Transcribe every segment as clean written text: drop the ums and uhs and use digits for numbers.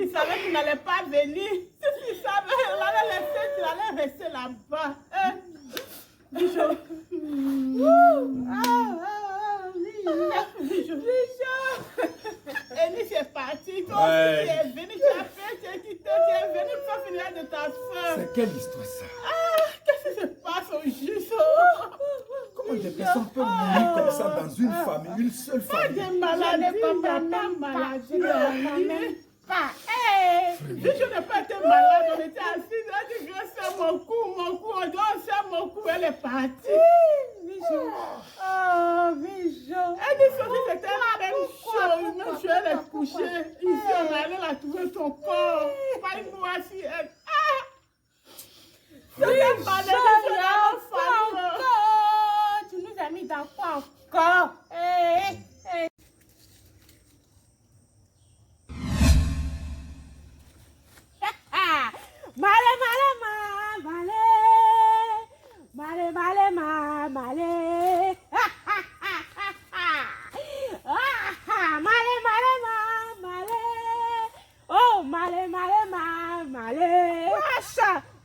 tu savais qu'il n'allait pas venir, si tu savais, on allait laisser, tu allais rester là-bas. Bijou. Elie, c'est parti. Toi aussi, tu es venu, tu as fait, tu es quitté, tu es venu pour finir de ta soeur. C'est quelle histoire ça? Qu'est-ce qui se passe au juste? Comment des personnes peuvent mourir comme ça dans une famille, une seule famille? Pas de maladie, papa, maladie. Pas. Je n'ai pas été malade, on était assis, on dit que c'est mon cou, on dit c'est mon cou, elle est partie. Bijou. Oh, Bijou. Elle dit que c'était la même chose, même si elle est couchée. Ici, on allait la trouver son corps. Pas une voici, elle. C'était pas tu nous as mis dans quoi encore?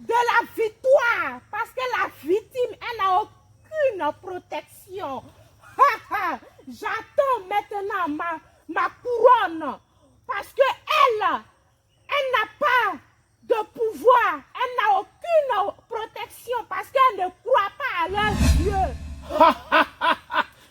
De la victoire, parce que la victime, elle n'a aucune protection. J'attends maintenant ma couronne, parce que elle n'a pas de pouvoir, elle n'a aucune protection, parce qu'elle ne croit pas à leur Dieu.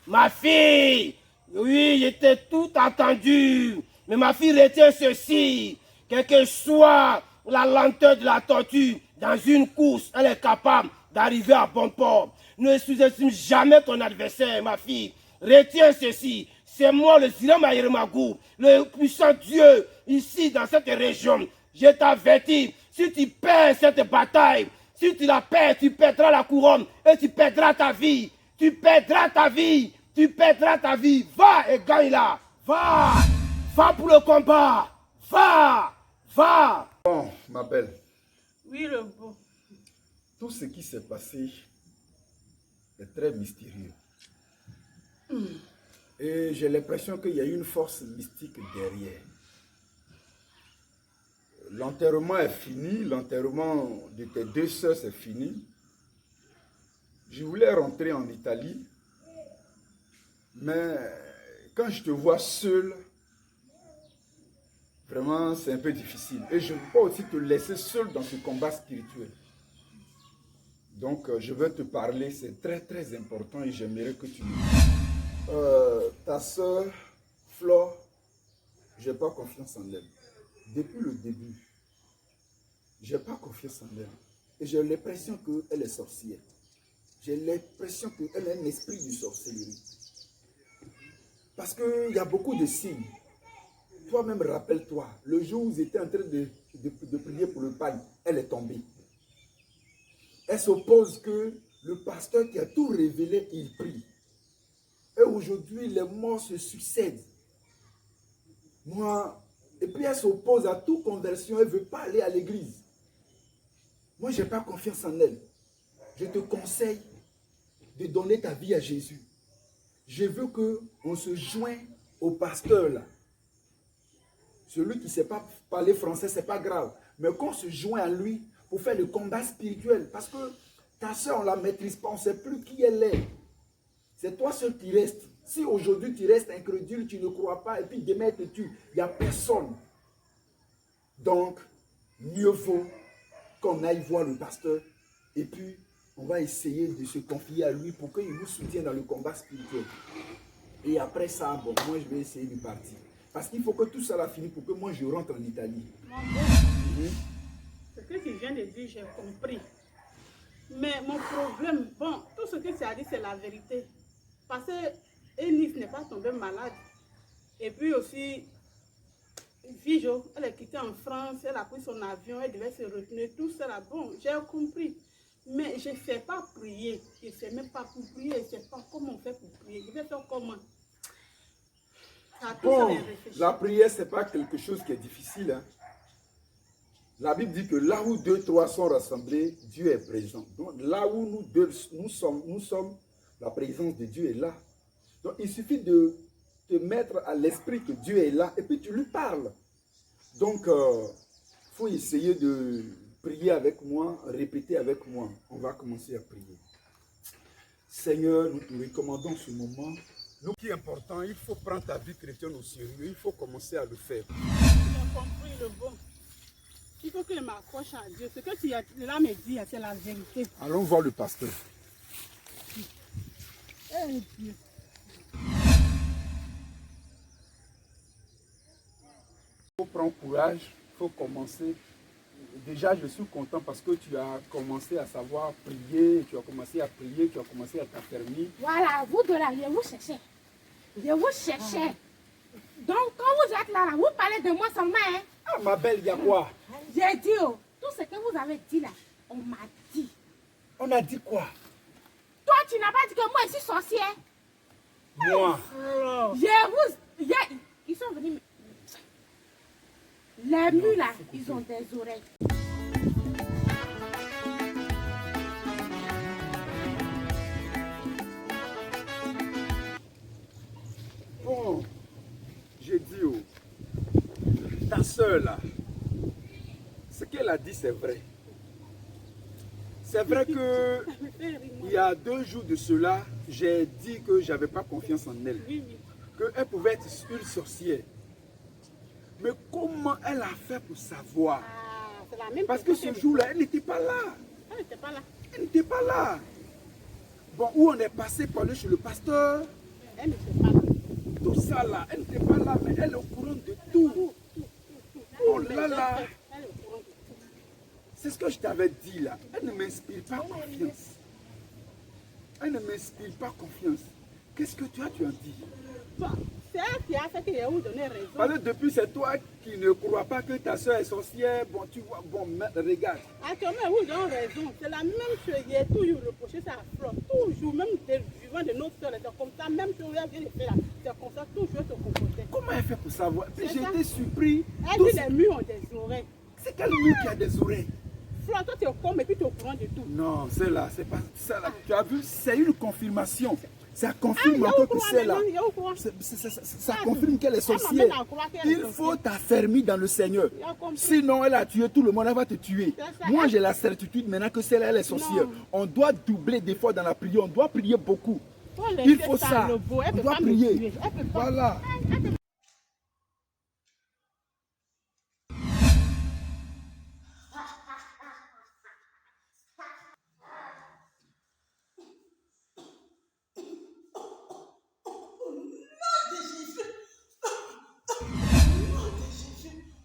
Ma fille, oui, j'étais tout entendu, mais ma fille retient ceci, quelle que soit la lenteur de la tortue, dans une course, elle est capable d'arriver à bon port. Ne sous-estime jamais ton adversaire, ma fille. Retiens ceci. C'est moi, le Ziram Magou, le puissant Dieu, ici, dans cette région. Je t'avertis, si tu perds cette bataille, si tu la perds, tu perdras la couronne et tu perdras ta vie. Tu perdras ta vie. Tu perdras ta vie. Va et gagne-la. Va. Va pour le combat. Va. Va. Bon, ma belle. Oui, le beau. Tout ce qui s'est passé est très mystérieux. Et j'ai l'impression qu'il y a une force mystique derrière. L'enterrement est fini, l'enterrement de tes deux sœurs c'est fini. Je voulais rentrer en Italie, mais quand je te vois seul, vraiment c'est un peu difficile. Et je ne peux pas aussi te laisser seul dans ce combat spirituel. Donc je veux te parler, c'est très très important et j'aimerais que tu me dises. Ta soeur, Flore, je n'ai pas confiance en elle. Depuis le début, je n'ai pas confiance en elle. Et j'ai l'impression qu'elle est sorcière. J'ai l'impression qu'elle a un esprit de sorcellerie. Parce qu'il y a beaucoup de signes. Toi-même, rappelle-toi, le jour où j'étais en train de prier pour le pain, elle est tombée. Elle s'oppose que le pasteur qui a tout révélé, il prie. Et aujourd'hui, les morts se succèdent. Moi, et puis elle s'oppose à toute conversion, elle ne veut pas aller à l'église. Moi, je n'ai pas confiance en elle. Je te conseille de donner ta vie à Jésus. Je veux qu'on se joigne au pasteur là. Celui qui ne sait pas parler français, ce n'est pas grave. Mais qu'on se joint à lui pour faire le combat spirituel. Parce que ta soeur, on ne la maîtrise pas, on ne sait plus qui elle est. C'est toi seul qui reste. Si aujourd'hui tu restes incrédule, tu ne crois pas, et puis demain elle te tue, il n'y a personne. Donc, mieux vaut qu'on aille voir le pasteur, et puis on va essayer de se confier à lui pour qu'il nous soutienne dans le combat spirituel. Et après ça, bon, moi je vais essayer de partir. Parce qu'il faut que tout ça finisse pour que moi je rentre en Italie. Ce que tu viens de dire, j'ai compris. Mais mon problème, bon, tout ce que tu as dit, c'est la vérité. Parce que Eunice n'est pas tombée malade. Et puis aussi, Vijo, elle est quittée en France, elle a pris son avion, elle devait se retenir, tout ça. Bon, j'ai compris. Mais je ne sais pas prier. Je ne sais même pas pour prier. Je ne sais pas comment on fait pour prier. Je vais faire comment? Bon, la prière, ce n'est pas quelque chose qui est difficile. Hein. La Bible dit que là où 2, 3 sont rassemblés, Dieu est présent. Donc là où nous sommes, la présence de Dieu est là. Donc il suffit de te mettre à l'esprit que Dieu est là et puis tu lui parles. Donc, faut essayer de prier avec moi, répéter avec moi. On va commencer à prier. Seigneur, nous te recommandons ce moment. Nous, qui est important, il faut prendre ta vie chrétienne au sérieux. Il faut commencer à le faire. J'ai compris le bon. Il faut que je m'accroche à Dieu. Ce que tu as là me dit, c'est la vérité. Allons voir le pasteur. Eh Dieu. Il faut prendre courage, il faut commencer. Déjà, je suis content parce que tu as commencé à savoir prier, tu as commencé à prier, tu as commencé à t'affermir. Voilà, vous de là, je vous cherchais. Je vous cherchais. Donc, quand vous êtes là, vous parlez de moi seulement. Hein? Ah, ma belle, il y a quoi? J'ai dit, oh, tout ce que vous avez dit là, on m'a dit. On a dit quoi? Toi, tu n'as pas dit que moi, je suis sorcière. Moi? Ils sont venus. Les murs là, ils ont des oreilles. Bon, j'ai dit, oh, ta soeur là, ce qu'elle a dit, c'est vrai. C'est vrai que il y a 2 jours de cela, j'ai dit que je n'avais pas confiance en elle. Oui, oui. Qu'elle pouvait être une sorcière. Mais comment elle a fait pour savoir? Ah, c'est la même Parce que ce jour-là, elle n'était pas là. Elle n'était pas là. Elle n'était pas là. Bon, où on est passé par chez le pasteur, Elle n'était pas là. tout ça là, elle n'était pas là, mais elle est au courant de tout. Oh là là, Elle est au courant de tout. c'est ce que je t'avais dit là. Elle ne m'inspire pas confiance. Elle ne m'inspire pas confiance. Qu'est-ce que tu as dit? Bon, c'est elle qui a fait que je vous donné raison. Parce que depuis, c'est toi qui ne crois pas que ta soeur est sorcière. Bon, tu vois, bon, regarde. Actuellement, vous donne raison. C'est la même chose. J'ai toujours reproché ça à Flore. Toujours, même des vivants de notre soeur, c'est comme ça. Même si on vient de faire là, c'est comme ça. Toujours se comporter. Comment elle fait pour savoir? Puis C'est j'ai ça. été surpris. Elle Tout dit ce- les murs ont des oreilles. C'est quel mur qui a des oreilles? Flore, toi, tu es comme et puis tu es au courant de tout. Non, c'est là, c'est pas ça là. Tu as vu, c'est une confirmation. Ça Ah, confirme il est au encore que courant c'est là. maintenant, il est au courant. Ça confirme qu'elle est sorcière. Elle m'a mis en courant qu'elle est Il sorcière. faut t'affermir dans le Seigneur. Il a compris. Sinon, elle a tué tout le monde, elle va te tuer. C'est ça. Moi, j'ai la certitude maintenant que celle-là, elle est sorcière. Non. On doit doubler d'efforts dans la prière. On doit prier beaucoup. Faut laisser Il faut ça. le beau. Elle On peut doit pas me prier. tuer. Elle peut pas. Voilà.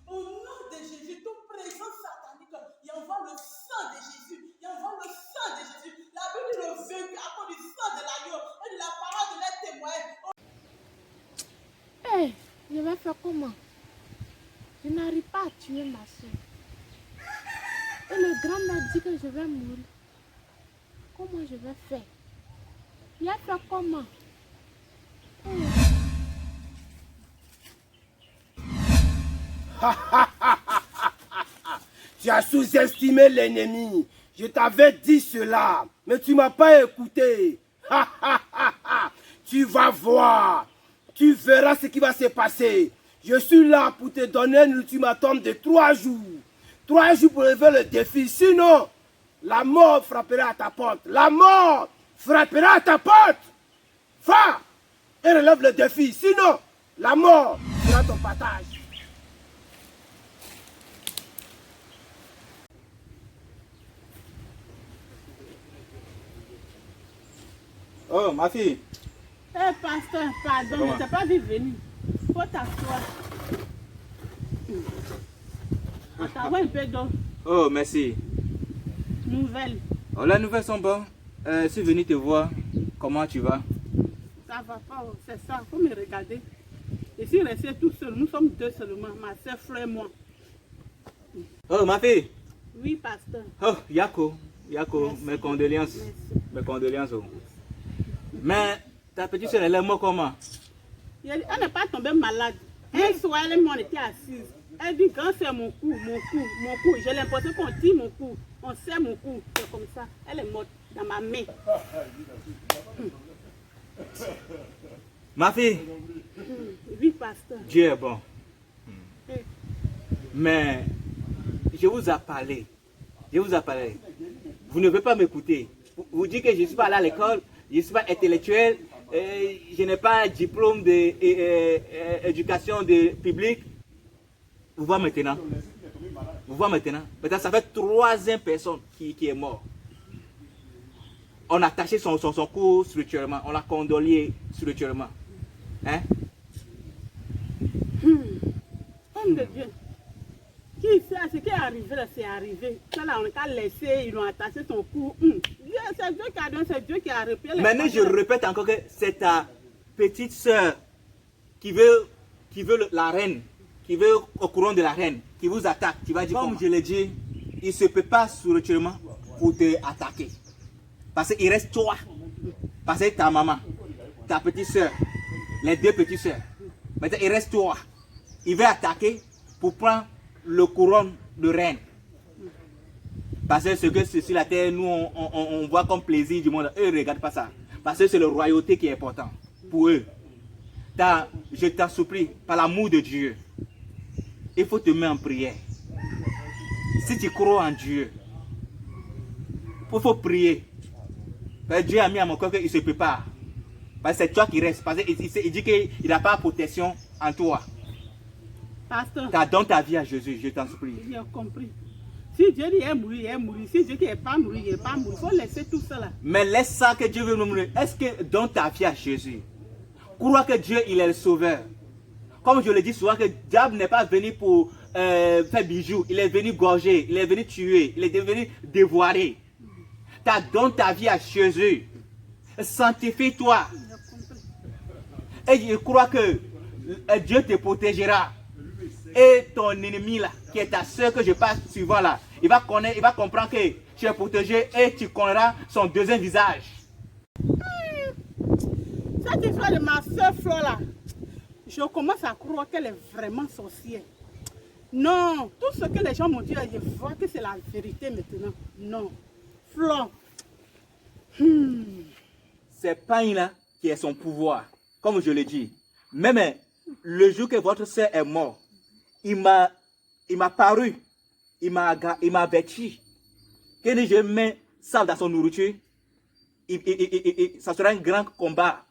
Au nom de Jésus, toute présence satanique, il envoie le sang de Jésus. Il envoie le sang de Jésus. La Bible le vaincu à cause du sang de l'agneau et de la parole de leur témoin. Hé, je vais faire comment? Je n'arrive pas à tuer ma soeur. Et le grand m'a dit que je vais mourir. Comment je vais faire? Je vais faire comment? Tu as sous-estimé l'ennemi. Je t'avais dit cela, mais tu ne m'as pas écouté. Tu vas voir. Tu verras ce qui va se passer. Je suis là pour te donner un ultimatum de 3 jours. 3 jours pour relever le défi. Sinon, la mort frappera à ta porte. La mort frappera à ta porte. Va et relève le défi. Sinon, la mort sera ton partage. Oh, ma fille. Eh, pasteur, pardon, Comment? je ne t'ai pas vu venir. Faut t'asseoir. On t'envoie un peu d'eau. Oh, merci. Nouvelle. Oh, les nouvelles sont bonnes. Je suis venu te voir. Comment tu vas? Ça va pas, oh, c'est ça. Faut me regarder. Je suis resté tout seul. Nous sommes 2 seulement, ma soeur, frère et moi. Oh, ma fille. Oui, pasteur. Oh, Yako. Yako, Merci. mes condoléances. Merci. Mes condoléances. Oh. Mais ta petite soeur, elle est morte comment? Elle n'est pas tombée malade. Un soir, elle et moi, on était assises. Elle dit, quand c'est mon cou, mon cou, mon cou. J'ai l'impression qu'on tire mon cou. On serre mon cou. C'est comme ça. Elle est morte dans ma main. Ma fille, Oui, pasteur. Dieu est bon. Eh, Mais je vous ai parlé. Je vous ai parlé. Vous ne pouvez pas m'écouter. Vous dites que je ne suis pas allé à l'école, je ne suis pas intellectuel, je n'ai pas un diplôme d'éducation publique. Vous voyez maintenant. Vous voyez maintenant. Maintenant, ça fait 3e personne qui est mort. On a taché son cou spirituellement. On l'a condolé spirituellement. Hein? Homme de Dieu. Qui sait ce qui est arrivé là, c'est arrivé. Ça là, on a laissé, ils ont attaché son cou. C'est Dieu qui a donné, c'est Dieu qui a répété. Maintenant, je répète encore que c'est ta petite soeur qui veut la reine, qui veut au courant de la reine, qui vous attaque. Tu vas dire, comme je l'ai dit, il ne se peut pas spirituellement pour te attaquer. Parce qu'il reste toi. Parce que ta maman, ta petite soeur, les 2 petites soeurs. Maintenant, il reste toi. Il veut attaquer pour prendre le couronne de reine. Parce que ce que c'est sur la terre, nous, on voit comme plaisir du monde. Eux, ne regardent pas ça. Parce que c'est la royauté qui est important pour eux. Je t'en supplie, par l'amour de Dieu, il faut te mettre en prière. Si tu crois en Dieu, il faut prier. Parce que Dieu a mis à mon cœur qu'il se prépare. Parce que c'est toi qui restes. Parce qu'il dit qu'il n'a pas de protection en toi. Pasteur, Donne ta vie à Jésus, je t'en supplie. j'ai compris. Si Dieu dit il est mort, il est mort. Si Dieu dit il n'est pas mort, il n'est pas mort. Il faut laisser tout ça là. Mais laisse ça que Dieu veut nous mourir. Est-ce que donne ta vie à Jésus? Crois que Dieu, il est le sauveur. Comme je le dis souvent, que le diable n'est pas venu pour faire bijoux. Il est venu gorger, il est venu tuer, il est venu dévoiler. Donne ta vie à Jésus. Sanctifie-toi. Et je crois que Dieu te protégera. Et ton ennemi là, qui est ta soeur que je passe souvent là, il va comprendre que tu es protégé et tu connaîtras son deuxième visage. Cette histoire de ma soeur Flore là, je commence à croire qu'elle est vraiment sorcière. Non, tout ce que les gens m'ont dit, je vois que c'est la vérité maintenant. Non, Flore. C'est pain là qui est son pouvoir, comme je l'ai dit. Même le jour que votre soeur est morte, il m'a paru, il m'a averti que si je mets ça dans son nourriture, ça sera un grand combat.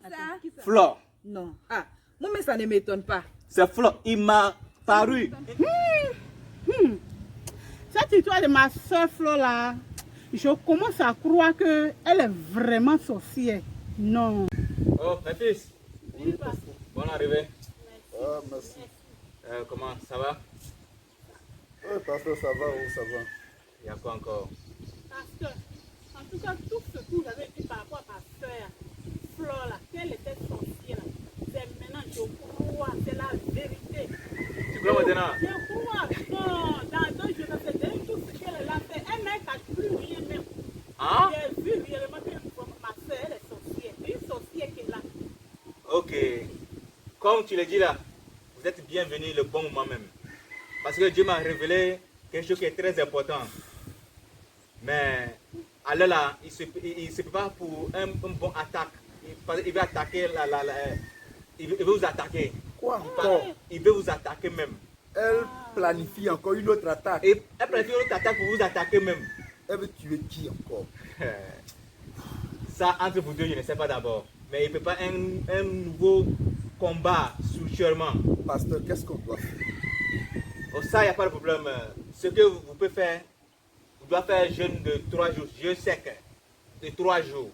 Flore. Non. Ah, moi, mais ça ne m'étonne pas. C'est Flore, il m'a paru. Cette histoire de ma soeur Flore là, je commence à croire qu'elle est vraiment sorcière. Non. Oh, mes fils. Oui, pasteur. Bonne arrivée. Ah, merci. Comment ça va? Oui, pasteur, ça va, ça va. Il y a quoi encore? Pasteur, en tout cas, tout ce que vous avez dit par rapport à ma soeur Flore là, qu'elle était sorcière là, c'est maintenant je crois, c'est la vérité. Tu crois maintenant? Je crois, non, dans 2 jours, c'est tout ce qu'elle a fait. Elle n'a pas plus rien même. Hein? J'ai vu réellement que ma soeur, elle est sorcière. Une sorcière qui est là. Ok. Comme tu l'as dit là, vous êtes bienvenus le bon moment même. Parce que Dieu m'a révélé quelque chose qui est très important. Mais alors là, il se prépare pour un bon attaque. Il va attaquer il veut vous attaquer. Quoi encore? Il veut vous attaquer même. Elle planifie encore une autre attaque. Et elle préfère une autre attaque pour vous attaquer même. Elle veut tuer qui encore? Ça, entre vous deux, je ne sais pas d'abord. Mais il prépare un nouveau combat structurellement. Pasteur, qu'est-ce qu'on doit faire? Oh, ça, il n'y a pas de problème. Ce que vous pouvez faire, vous devez faire un jeûne de 3 jours, jeûne sec de 3 jours.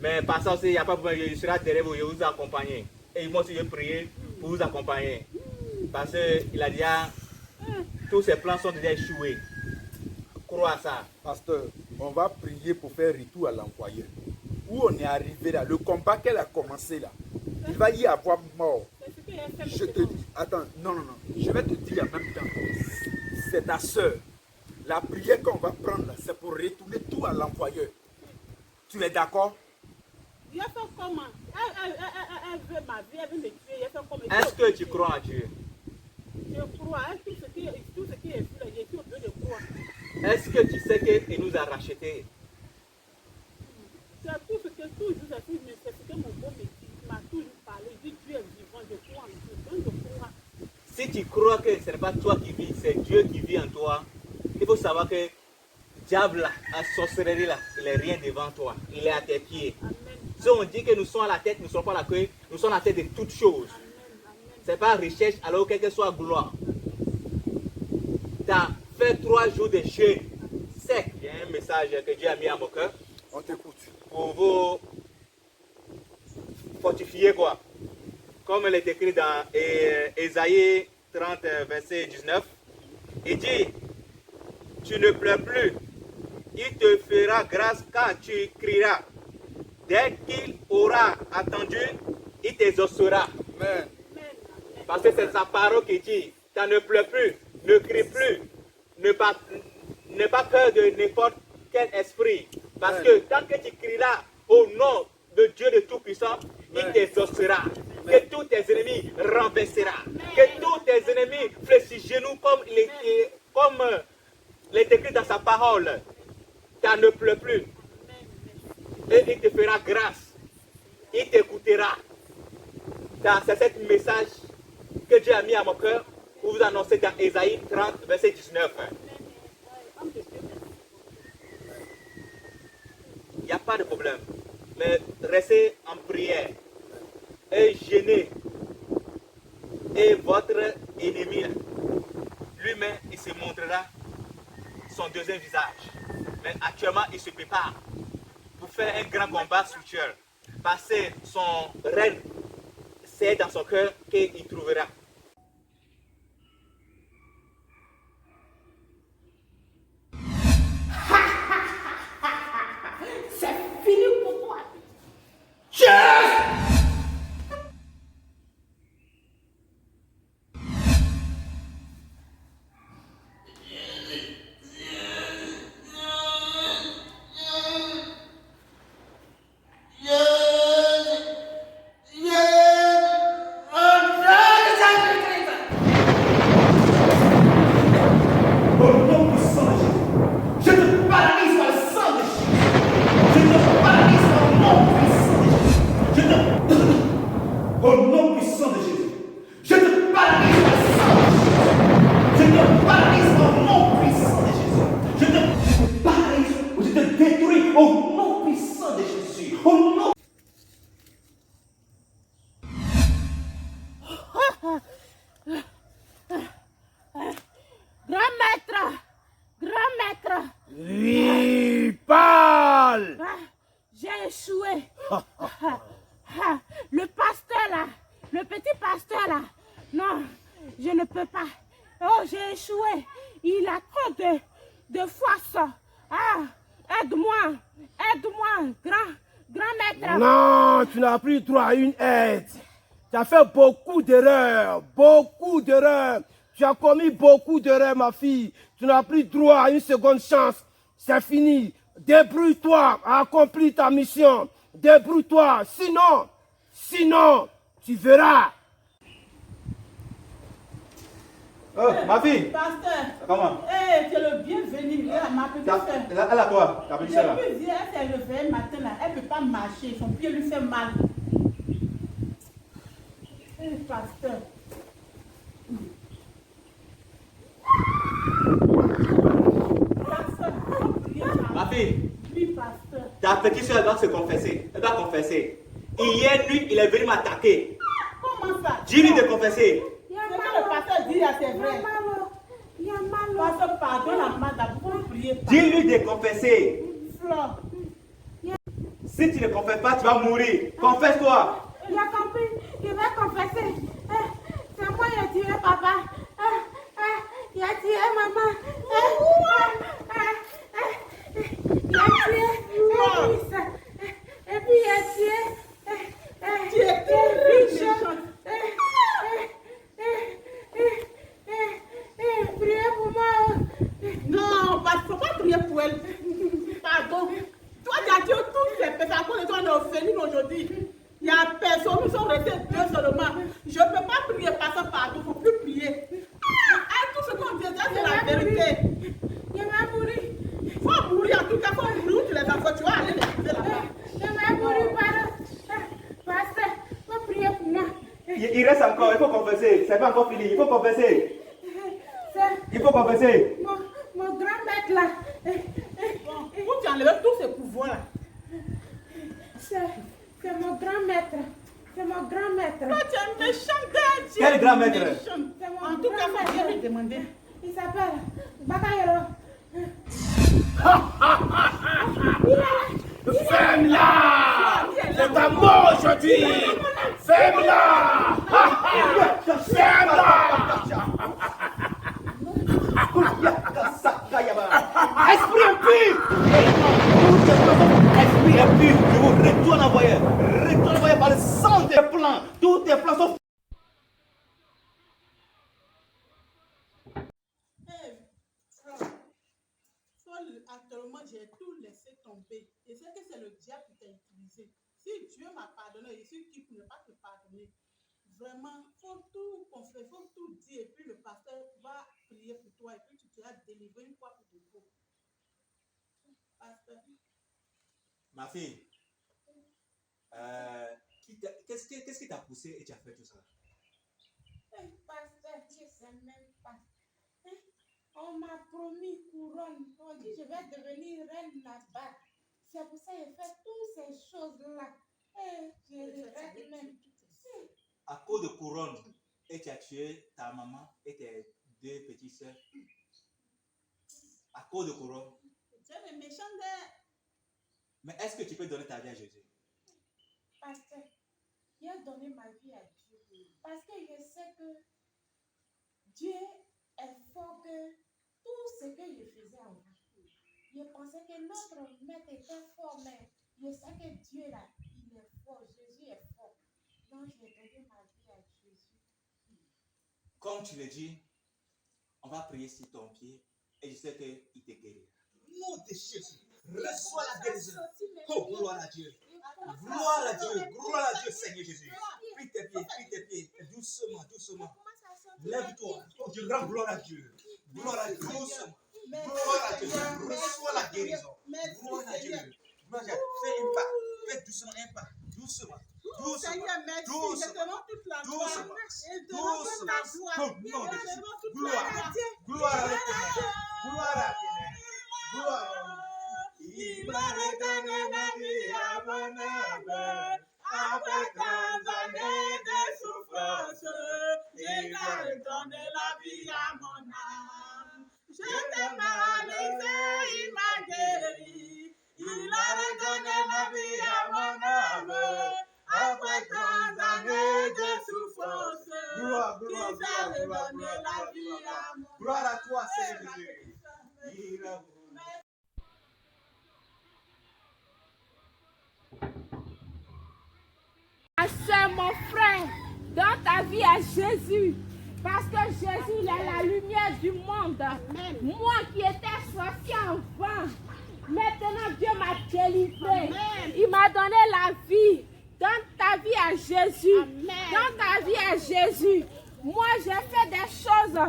Mais par ça aussi, il n'y a pas de problème, je serai derrière vous, je vais vous accompagner. Et moi aussi, je vais prier pour vous accompagner. Parce qu'il a déjà, tous ses plans sont déjà échoués. Crois à ça. Pasteur, on va prier pour faire retour à l'employeur. Où on est arrivé là, le combat qu'elle a commencé là, il va y avoir mort. Je te dis, attends, non, je vais te dire en même temps, c'est ta soeur. La prière qu'on va prendre là, c'est pour retourner tout à l'employeur. Tu es d'accord? Il a fait comment? Elle veut ma vie, elle veut me tuer. Il a fait comment? Est-ce que tu crois en Dieu? Je crois. Tout ce qui est fait, je suis obligé de croire. Est-ce que tu sais qu'il nous a rachetés? C'est tout ce que toujours j'ai fait, mais c'est ce que mon beau m'a toujours parlé. Il dit Dieu est vivant, je crois en Dieu. Donc je crois. Si tu crois que ce n'est pas toi qui vis, c'est Dieu qui vit en toi, il faut savoir que le diable, là, la sorcellerie, là, il n'est rien devant toi. Il est à tes pieds. Si on dit que nous sommes à la tête, nous ne sommes pas à la queue, nous sommes à la tête de toutes choses. Ce n'est pas recherche, alors quelle que soit gloire. Tu as fait 3 jours de jeûne sec. Il y a un message que Dieu a mis à mon cœur. On t'écoute. Pour vous fortifier, quoi. Comme il est écrit dans Ésaïe 30, verset 19. Il dit, tu ne pleures plus. Il te fera grâce quand tu crieras. Dès qu'il aura attendu, il t'exaucera. Amen. Parce que c'est sa parole qui dit, tu ne pleures plus, ne crie plus, n'aie pas peur de n'importe quel esprit. Parce que tant que tu crieras au nom de Dieu de Tout-Puissant, il t'exaucera. Que tous tes ennemis renversera. Que tous tes ennemis fléchissent genoux comme il est écrit dans sa parole. Tu ne pleures plus. Et il te fera grâce. Il t'écoutera. C'est ce message que Dieu a mis à mon cœur pour vous annoncer dans Ésaïe 30, verset 19. Il n'y a pas de problème. Mais restez en prière et jeûnez. Et votre ennemi, lui-même, il se montrera son deuxième visage. Mais actuellement, il se prépare pour faire un grand combat spirituel. Parce que son règne, c'est dans son cœur qu'il trouvera. C'est fini pour toi. Grand maître, Oui, parle. j'ai échoué. Le pasteur là, le petit pasteur là, non, je ne peux pas. Oh, j'ai échoué. Il a trop de force. Aide-moi, grand maître. Non, tu n'as plus droit à une aide. Tu as fait beaucoup d'erreurs, Tu as commis beaucoup d'erreurs, ma fille. Tu n'as plus droit à une seconde chance. C'est fini. Débrouille-toi à accomplir ta mission. Débrouille-toi. Sinon, tu verras. Oh, ma fille, Pasteur, comment? tu es le bienvenu. Là, ma petite soeur. Elle a quoi? Ta petite soeur là? Depuis hier, elle s'est levée matin là, elle ne peut pas marcher, son pied lui fait mal. Pasteur. Pasteur, Ma fille, oui, pasteur. ta petite soeur doit se confesser. Elle doit confesser. Hier nuit, il est venu m'attaquer. Comment ça? Dis-lui de confesser. Ce que le pasteur dit là, c'est vrai. Pasteur, pardonne à madame, pour prier. Dis-lui de confesser. Flore. Si tu ne confesses pas, tu vas mourir. Confesse-toi. Il a compris, il va confesser. C'est moi qui ai tué papa. Il a tué maman. Il a tué mon fils. Et puis il a tué. Tu es très méchante. Priez pour moi. Non, il ne faut pas prier pour elle. Pardon. Toi, tu as tué toutes ces personnes. À cause de toi, on est au Féline aujourd'hui. Il n'y a personne, nous sommes restés deux seulement. Je ne peux pas prier par ça partout, il ne faut plus prier. Tout ce qu'on dit, c'est la vérité. Il va mourir. Il faut mourir, en tout cas, il faut mourir où tu les enfants, tu vas aller les quitter là-bas. Il va mourir, pasteur. Faut prier pour moi. Il reste encore, il faut confesser. C'est pas encore fini, il faut confesser. Il faut confesser. Mon grand-maître là. Bon, où tu as enlevé tous ces pouvoirs là? C'est mon grand-maître. C'est mon grand-maître. Toi, tu es méchant, gars. Quel grand-maître? C'est mon En tout cas, grand-maître. faut bien lui demander. Il s'appelle Bakayelo. Ferme-la! C'est ta mort aujourd'hui! Ferme-la! Ferme-la! Esprit impur! Esprit impur, je vous retourne envoyer. Retourne envoyer par le sang des plans. Tous tes plans sont... Actuellement, j'ai tout laissé tomber. Et c'est que c'est le diable qui t'a utilisé. Si Dieu m'a pardonné, je suis qui pour ne pas te pardonner? Vraiment, il faut tout confesser, il faut tout dire. Et puis le pasteur va prier pour toi. Et puis tu seras délivré une fois pour de bon. Pasteur. Ma fille, qu'est-ce qui t'a poussé et tu as fait tout ça? Pasteur, je ne sais même pas. On m'a promis couronne. On dit je vais devenir reine là-bas. C'est pour ça que j'ai fait toutes ces choses-là. Et je regrette même. À cause de couronne, et tu as tué ta maman et tes deux petites sœurs. À cause de couronne. Tu es le méchant de... Mais est-ce que tu peux donner ta vie à Jésus? Pasteur, j'ai donné ma vie à Dieu. Parce que je sais que Dieu est fort que tout ce que je faisais avant. Je pensais que l'autre maître était fort, mais je sais que Dieu là, il est fort. Jésus est fort. Donc j'ai donné ma vie à Jésus. Comme tu le dis, on va prier sur ton pied et je sais qu'il te guérira. Nom de Jésus, reçois la guérison. Oh, gloire à Dieu. Gloire à Dieu, gloire à Dieu, Seigneur Jésus. Plie tes pieds, doucement, doucement. Lève-toi. Oh, je rends gloire à Dieu. Gloire à Dieu, doucement. Gloire à Dieu, reçois la guérison. Gloire à Dieu. Fais un pas, fais doucement un pas, doucement. Doucement, Seigneur, merci. doucement, Je te rends toute la gloire. doucement, Je te rends toute la gloire. doucement. Je te rends toute Gloire, la gloire. gloire à l'Éternel. Gloire à l'Éternel. Gloire. Il m'a redonné ma vie à mon âme. Après tant d'années de souffrance, il m'a redonné la vie à mon âme. Je t'ai malaisé, il m'a guéri. Il a redonné la vie à mon âme. Après tant d'années de souffrance, gloire, gloire, gloire, gloire, gloire, gloire. Gloire à toi, Seigneur Jésus. Il a... Ma soeur, mon frère, donne ta vie à Jésus. Parce que Jésus il est la lumière du monde. Moi qui étais sorti en vain, maintenant Dieu m'a délivré. Il m'a donné la vie. Donne ta vie à Jésus. Donne ta vie à Jésus. Moi j'ai fait des choses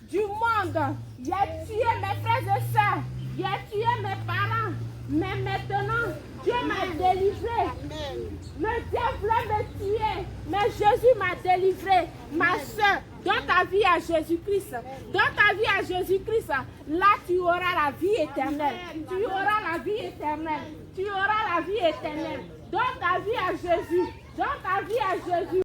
du monde. J'ai tué mes frères et sœurs. J'ai tué mes parents. Mais maintenant, Dieu m'a délivré. Le diable voulait me tuer, mais Jésus m'a délivré. Ma soeur, donne ta vie à Jésus-Christ. Donne ta vie à Jésus-Christ. Là, tu auras la vie éternelle. Tu auras la vie éternelle. Tu auras la vie éternelle. Donne ta vie à Jésus. Donne ta vie à Jésus.